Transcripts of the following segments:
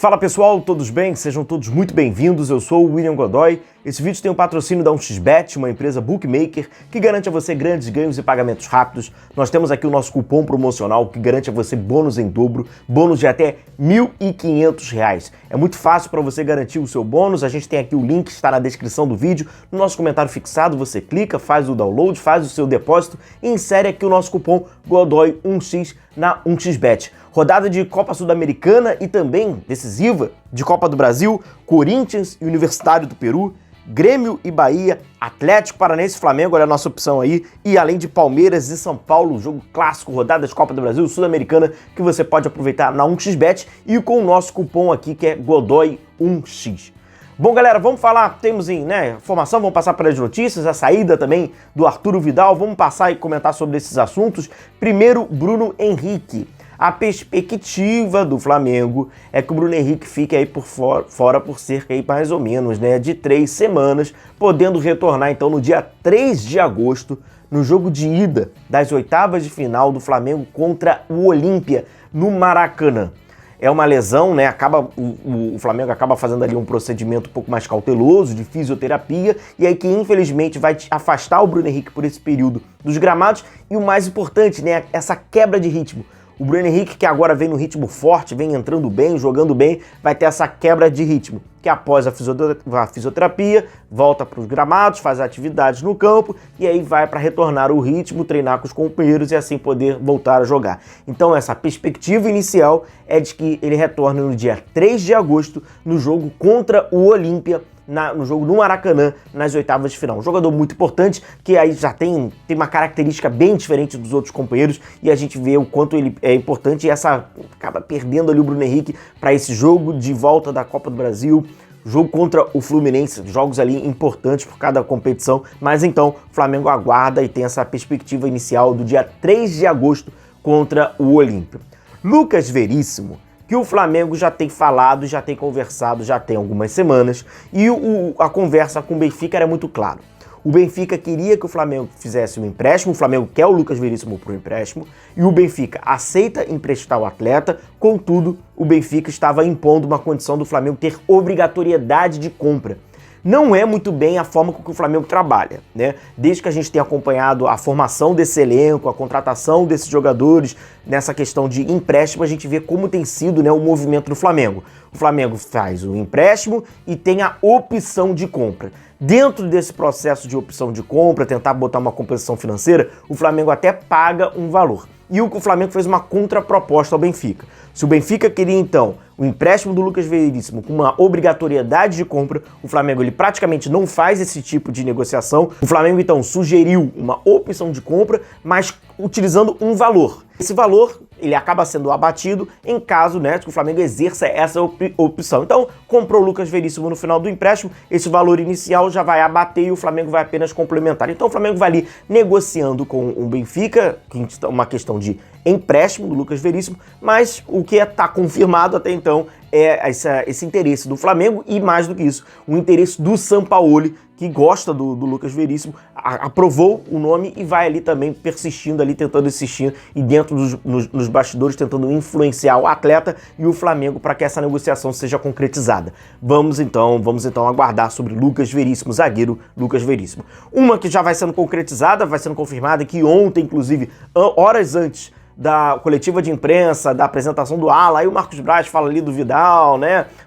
Fala pessoal, todos bem? Sejam todos muito bem-vindos, eu sou o William Godoy. Esse vídeo tem o patrocínio da 1xBet, uma empresa bookmaker que garante a você grandes ganhos e pagamentos rápidos. Nós temos aqui o nosso cupom promocional que garante a você bônus em dobro, bônus de até R$ 1.500. É muito fácil para você garantir o seu bônus, a gente tem aqui o link, está na descrição do vídeo, no nosso comentário fixado, você clica, faz o download, faz o seu depósito e insere aqui o nosso cupom Godoy1x na 1xBet. Rodada de Copa Sul-Americana e também decisiva de Copa do Brasil, Corinthians e Universitário do Peru, Grêmio e Bahia, Atlético Paranaense e Flamengo, olha a nossa opção aí, e além de Palmeiras e São Paulo, jogo clássico, rodada de Copa do Brasil Sul-Americana, que você pode aproveitar na 1xBet e com o nosso cupom aqui que é Godoy1x. Bom, galera, vamos falar, temos informação, vamos passar pelas notícias, a saída também do Arturo Vidal, vamos passar e comentar sobre esses assuntos. Primeiro, Bruno Henrique. A perspectiva do Flamengo é que o Bruno Henrique fique aí por fora por cerca aí mais ou menos, de 3 semanas, podendo retornar então no dia 3 de agosto, no jogo de ida das oitavas de final do Flamengo contra o Olímpia, no Maracanã. É uma lesão, o Flamengo acaba fazendo ali um procedimento um pouco mais cauteloso, de fisioterapia, e aí que infelizmente vai afastar o Bruno Henrique por esse período dos gramados, e o mais importante, essa quebra de ritmo. O Bruno Henrique, que agora vem no ritmo forte, vem entrando bem, jogando bem, vai ter essa quebra de ritmo, que após a fisioterapia, volta para os gramados, faz atividades no campo, e aí vai para retornar o ritmo, treinar com os companheiros e assim poder voltar a jogar. Então essa perspectiva inicial é de que ele retorne no dia 3 de agosto, no jogo contra o Olímpia, no jogo no Maracanã, nas oitavas de final. Um jogador muito importante, que aí já tem uma característica bem diferente dos outros companheiros, e a gente vê o quanto ele é importante, e acaba perdendo ali o Bruno Henrique para esse jogo de volta da Copa do Brasil, jogo contra o Fluminense, jogos ali importantes por cada competição, mas então o Flamengo aguarda e tem essa perspectiva inicial do dia 3 de agosto contra o Olímpia. Lucas Veríssimo, que o Flamengo já tem falado, já tem conversado, já tem algumas semanas, e a conversa com o Benfica era muito clara. O Benfica queria que o Flamengo fizesse um empréstimo, o Flamengo quer o Lucas Veríssimo para o empréstimo, e o Benfica aceita emprestar o atleta, contudo, o Benfica estava impondo uma condição do Flamengo ter obrigatoriedade de compra. Não é muito bem a forma com que o Flamengo trabalha, Desde que a gente tem acompanhado a formação desse elenco, a contratação desses jogadores, nessa questão de empréstimo, a gente vê como tem sido o movimento do Flamengo. O Flamengo faz o empréstimo e tem a opção de compra. Dentro desse processo de opção de compra, tentar botar uma compensação financeira, o Flamengo até paga um valor. E o Flamengo fez uma contraproposta ao Benfica. Se o Benfica queria, então, o empréstimo do Lucas Veríssimo com uma obrigatoriedade de compra, o Flamengo ele praticamente não faz esse tipo de negociação. O Flamengo, então, sugeriu uma opção de compra, mas utilizando um valor. Esse valor, ele acaba sendo abatido em caso, que o Flamengo exerça essa opção. Então, comprou o Lucas Veríssimo no final do empréstimo, esse valor inicial já vai abater e o Flamengo vai apenas complementar. Então, o Flamengo vai ali negociando com o Benfica, uma questão de empréstimo do Lucas Veríssimo, mas o que está confirmado até então é esse interesse do Flamengo e, mais do que isso, o interesse do Sampaoli, que gosta do Lucas Veríssimo, aprovou o nome e vai ali também persistindo, ali tentando insistir e dentro nos bastidores tentando influenciar o atleta e o Flamengo para que essa negociação seja concretizada. Vamos então aguardar sobre Lucas Veríssimo, zagueiro Lucas Veríssimo. Uma que já vai sendo concretizada, vai sendo confirmada, que ontem, inclusive, horas antes da coletiva de imprensa, da apresentação do Ala, aí o Marcos Braz fala ali do Vidal,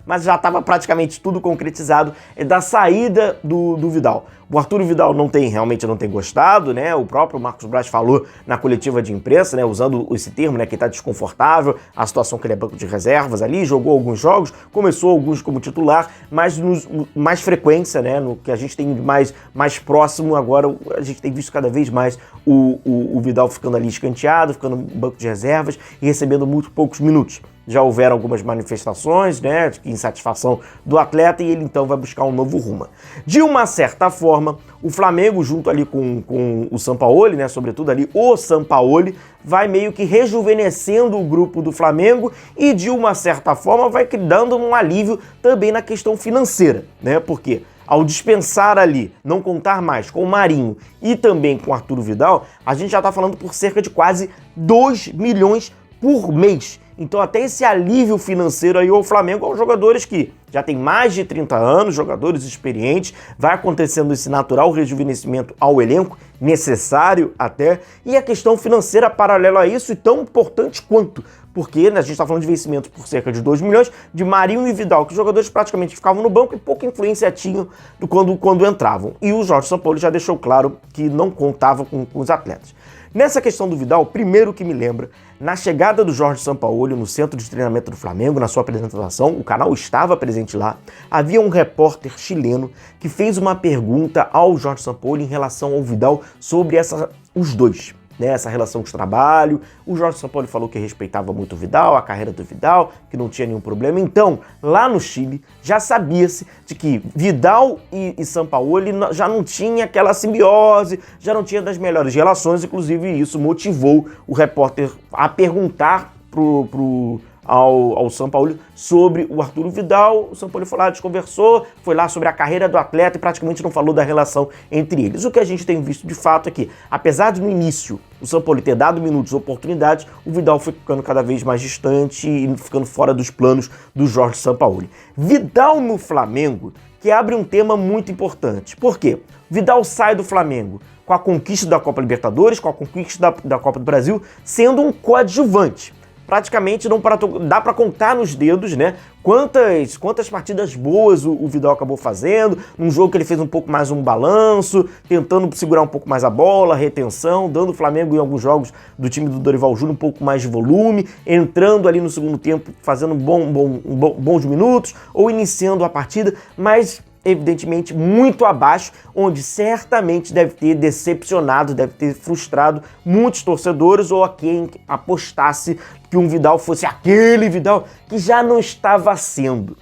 mas já estava praticamente tudo concretizado, da saída do Vidal. O Arturo Vidal realmente não tem gostado, O próprio Marcos Braz falou na coletiva de imprensa, usando esse termo, que está desconfortável, a situação que ele é banco de reservas ali, jogou alguns jogos, começou alguns como titular, mas mais frequência, no que a gente tem mais próximo agora, a gente tem visto cada vez mais o Vidal ficando ali escanteado, ficando no banco de reservas e recebendo muito poucos minutos. Já houveram algumas manifestações, de insatisfação do atleta, e ele então vai buscar um novo rumo. De uma certa forma, o Flamengo, junto ali com o Sampaoli, sobretudo ali o Sampaoli, vai meio que rejuvenescendo o grupo do Flamengo e, de uma certa forma, vai dando um alívio também na questão financeira, Porque ao dispensar ali, não contar mais com o Marinho e também com o Arturo Vidal, a gente já está falando por cerca de quase 2 milhões por mês. Então até esse alívio financeiro aí ao Flamengo, aos jogadores que já têm mais de 30 anos, jogadores experientes, vai acontecendo esse natural rejuvenescimento ao elenco, necessário até, e a questão financeira paralela a isso e tão importante quanto, porque a gente está falando de vencimentos por cerca de 2 milhões de Marinho e Vidal, que os jogadores praticamente ficavam no banco e pouca influência tinham quando entravam. E o Jorge Sampaoli já deixou claro que não contava com os atletas. Nessa questão do Vidal, primeiro que me lembra, na chegada do Jorge Sampaoli no centro de treinamento do Flamengo, na sua apresentação, o canal estava presente lá, havia um repórter chileno que fez uma pergunta ao Jorge Sampaoli em relação ao Vidal sobre os dois. Essa relação de trabalho. O Jorge Sampaoli falou que respeitava muito o Vidal, a carreira do Vidal, que não tinha nenhum problema. Então, lá no Chile, já sabia-se de que Vidal e Sampaoli já não tinha aquela simbiose, já não tinha das melhores relações, inclusive isso motivou o repórter a perguntar ao Sampaoli sobre o Arturo Vidal. O Sampaoli foi lá, desconversou, foi lá sobre a carreira do atleta e praticamente não falou da relação entre eles. O que a gente tem visto de fato é que, apesar de no início o Sampaoli ter dado minutos, oportunidades, o Vidal foi ficando cada vez mais distante e ficando fora dos planos do Jorge Sampaoli. Vidal no Flamengo, que abre um tema muito importante. Por quê? Vidal sai do Flamengo com a conquista da Copa Libertadores, com a conquista da Copa do Brasil, sendo um coadjuvante. Praticamente não dá para contar nos dedos, né? Quantas partidas boas o Vidal acabou fazendo, num jogo que ele fez um pouco mais um balanço, tentando segurar um pouco mais a bola, retenção, dando o Flamengo em alguns jogos do time do Dorival Júnior um pouco mais de volume, entrando ali no segundo tempo, fazendo bons minutos, ou iniciando a partida, mas evidentemente muito abaixo, onde certamente deve ter decepcionado, deve ter frustrado muitos torcedores ou a quem apostasse que um Vidal fosse aquele Vidal que já não estava sendo.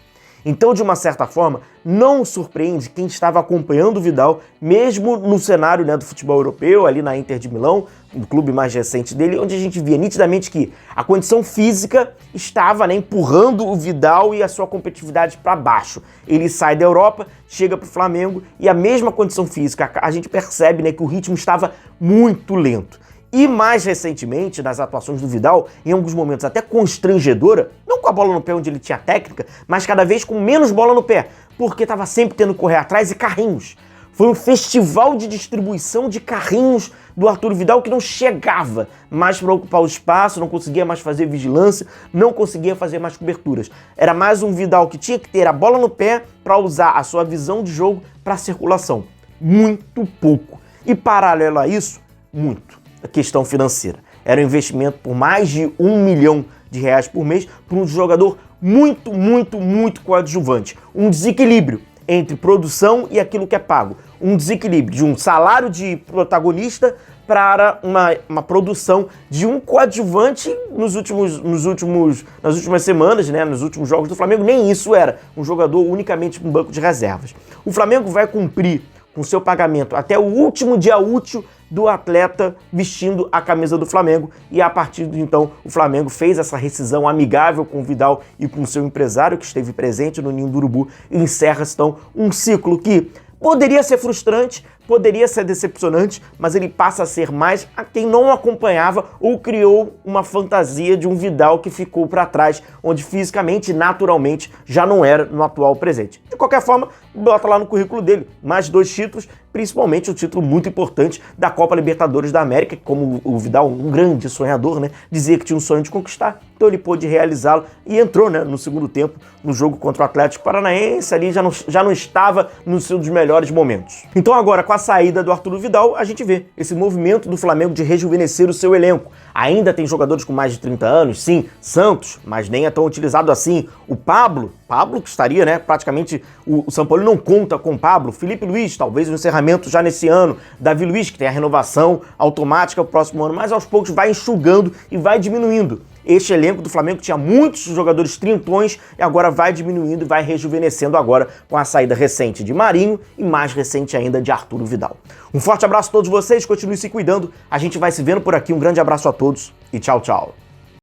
Então, de uma certa forma, não surpreende quem estava acompanhando o Vidal, mesmo no cenário, né, do futebol europeu, ali na Inter de Milão, no clube mais recente dele, onde a gente via nitidamente que a condição física estava, né, empurrando o Vidal e a sua competitividade para baixo. Ele sai da Europa, chega para o Flamengo e a mesma condição física, a gente percebe, né, que o ritmo estava muito lento. E mais recentemente, nas atuações do Vidal, em alguns momentos até constrangedora, não com a bola no pé onde ele tinha técnica, mas cada vez com menos bola no pé, porque estava sempre tendo que correr atrás e carrinhos. Foi um festival de distribuição de carrinhos do Arturo Vidal que não chegava mais para ocupar o espaço, não conseguia mais fazer vigilância, não conseguia fazer mais coberturas. Era mais um Vidal que tinha que ter a bola no pé para usar a sua visão de jogo para circulação. Muito pouco. E paralelo a isso, muito. A questão financeira. Era um investimento por mais de R$1 milhão por mês para um jogador muito coadjuvante. Um desequilíbrio entre produção e aquilo que é pago. Um desequilíbrio de um salário de protagonista para uma produção de um coadjuvante nas últimas semanas, né, nos últimos jogos do Flamengo. Nem isso era. Um jogador unicamente com banco de reservas. O Flamengo vai cumprir com seu pagamento até o último dia útil do atleta vestindo a camisa do Flamengo, e a partir de então o Flamengo fez essa rescisão amigável com o Vidal e com o seu empresário que esteve presente no Ninho do Urubu, e encerra-se então um ciclo que poderia ser frustrante, poderia ser decepcionante, mas ele passa a ser mais a quem não acompanhava ou criou uma fantasia de um Vidal que ficou para trás, onde fisicamente e naturalmente já não era no atual presente. De qualquer forma, bota lá no currículo dele mais 2 títulos, principalmente o título muito importante da Copa Libertadores da América, que, como o Vidal, um grande sonhador, né, dizia que tinha um sonho de conquistar, então ele pôde realizá-lo e entrou, né, no segundo tempo no jogo contra o Atlético Paranaense, ali já não estava no seu dos melhores momentos. Então agora, com a saída do Arturo Vidal, a gente vê esse movimento do Flamengo de rejuvenescer o seu elenco. Ainda tem jogadores com mais de 30 anos, sim, Santos, mas nem é tão utilizado assim. O Pablo que estaria, né, praticamente, o Sampaoli não conta com o Pablo. Felipe Luiz, talvez o encerramento já nesse ano. Davi Luiz, que tem a renovação automática no próximo ano, mas aos poucos vai enxugando e vai diminuindo. Este elenco do Flamengo tinha muitos jogadores trintões e agora vai diminuindo e vai rejuvenescendo agora com a saída recente de Marinho e mais recente ainda de Arturo Vidal. Um forte abraço a todos vocês, continue se cuidando, a gente vai se vendo por aqui, um grande abraço a todos e tchau, tchau.